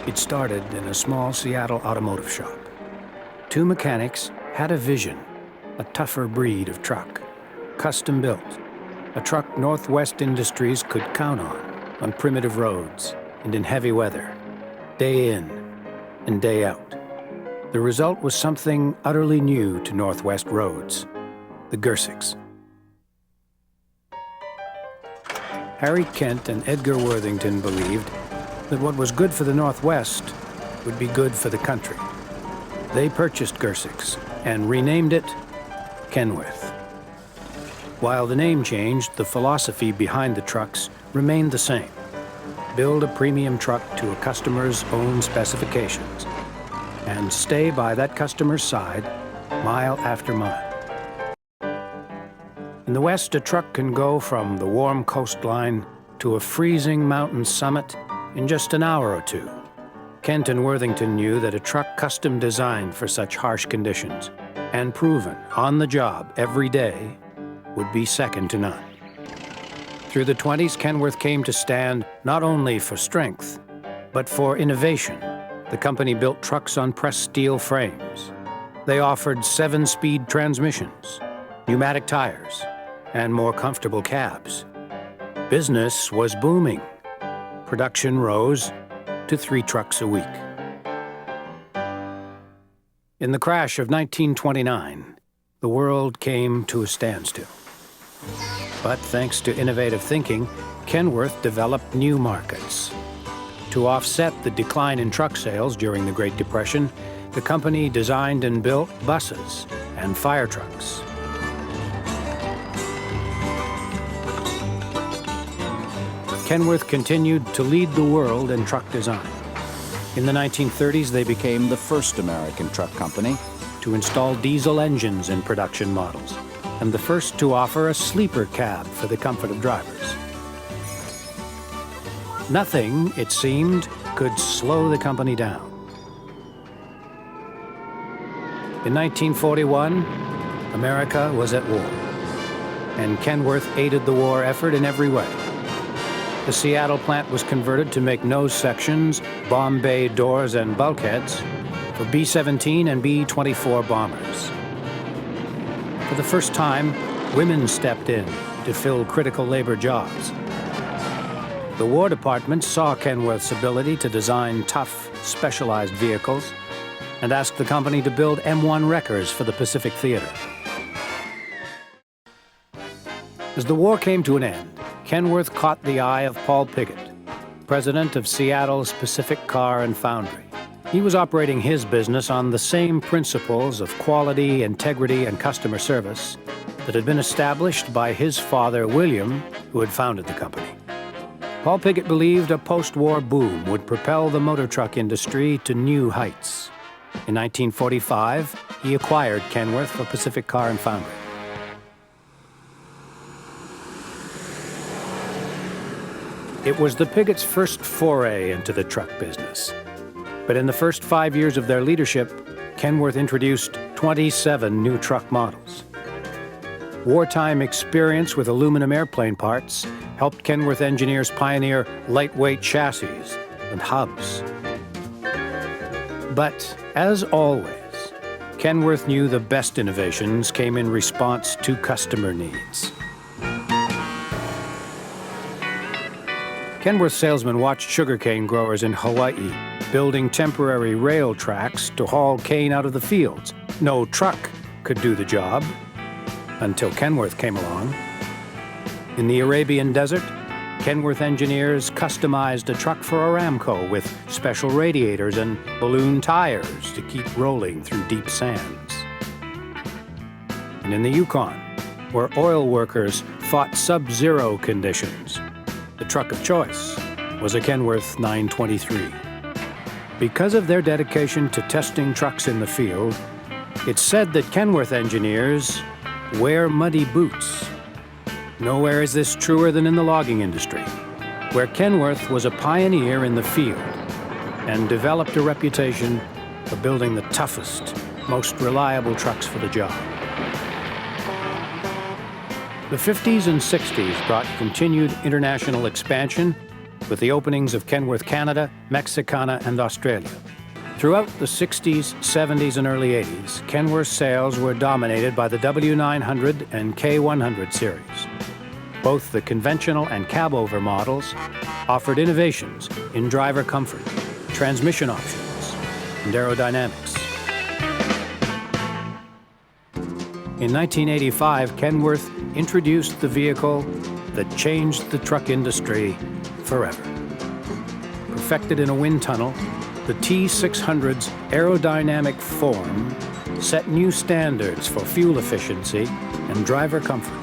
It started in a small Seattle automotive shop. Two mechanics had a vision, a tougher breed of truck, custom built, a truck Northwest Industries could count on primitive roads and in heavy weather, day in and day out. The result was something utterly new to Northwest roads, the Gersicks. Harry Kent and Edgar Worthington believed that what was good for the Northwest would be good for the country. They purchased Gersicks and renamed it Kenworth. While the name changed, the philosophy behind the trucks remained the same. Build a premium truck to a customer's own specifications and stay by that customer's side mile after mile. In the West, a truck can go from the warm coastline to a freezing mountain summit in just an hour or two. Kent and Worthington knew that a truck custom designed for such harsh conditions and proven on the job every day would be second to none. Through the 20s, Kenworth came to stand not only for strength, but for innovation. The company built trucks on pressed steel frames. They offered 7-speed transmissions, pneumatic tires, and more comfortable cabs. Business was booming. Production rose to 3 trucks a week. In the crash of 1929, the world came to a standstill. But thanks to innovative thinking, Kenworth developed new markets. To offset the decline in truck sales during the Great Depression, the company designed and built buses and fire trucks. Kenworth continued to lead the world in truck design. In the 1930s, they became the first American truck company to install diesel engines in production models, and the first to offer a sleeper cab for the comfort of drivers. Nothing, it seemed, could slow the company down. In 1941, America was at war, and Kenworth aided the war effort in every way. The Seattle plant was converted to make nose sections, bomb bay doors, and bulkheads for B-17 and B-24 bombers. For the first time, women stepped in to fill critical labor jobs. The War Department saw Kenworth's ability to design tough, specialized vehicles and asked the company to build M1 wreckers for the Pacific Theater. As the war came to an end, Kenworth caught the eye of Paul Piggott, president of Seattle's Pacific Car and Foundry. He was operating his business on the same principles of quality, integrity, and customer service that had been established by his father, William, who had founded the company. Paul Piggott believed a post-war boom would propel the motor truck industry to new heights. In 1945, he acquired Kenworth for Pacific Car and Foundry. It was the Piggotts' first foray into the truck business. But in the first 5 years of their leadership, Kenworth introduced 27 new truck models. Wartime experience with aluminum airplane parts helped Kenworth engineers pioneer lightweight chassis and hubs. But as always, Kenworth knew the best innovations came in response to customer needs. Kenworth salesmen watched sugarcane growers in Hawaii building temporary rail tracks to haul cane out of the fields. No truck could do the job until Kenworth came along. In the Arabian desert, Kenworth engineers customized a truck for Aramco with special radiators and balloon tires to keep rolling through deep sands. And in the Yukon, where oil workers fought sub-zero conditions, the truck of choice was a Kenworth 923. Because of their dedication to testing trucks in the field, it's said that Kenworth engineers wear muddy boots. Nowhere is this truer than in the logging industry, where Kenworth was a pioneer in the field and developed a reputation for building the toughest, most reliable trucks for the job. The 50s and 60s brought continued international expansion with the openings of Kenworth Canada, Mexicana, and Australia. Throughout the 60s, 70s, and early 80s, Kenworth sales were dominated by the W900 and K100 series. Both the conventional and cab-over models offered innovations in driver comfort, transmission options, and aerodynamics. In 1985, Kenworth introduced the vehicle that changed the truck industry forever. Perfected in a wind tunnel, the T600's aerodynamic form set new standards for fuel efficiency and driver comfort.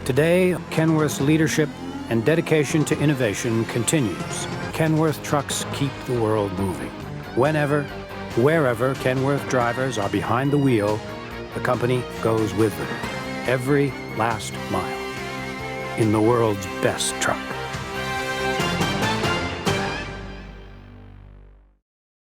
Today, Kenworth's leadership and dedication to innovation continues. Kenworth trucks keep the world moving. Whenever, wherever Kenworth drivers are behind the wheel, the company goes with them, every last mile, in the world's best truck.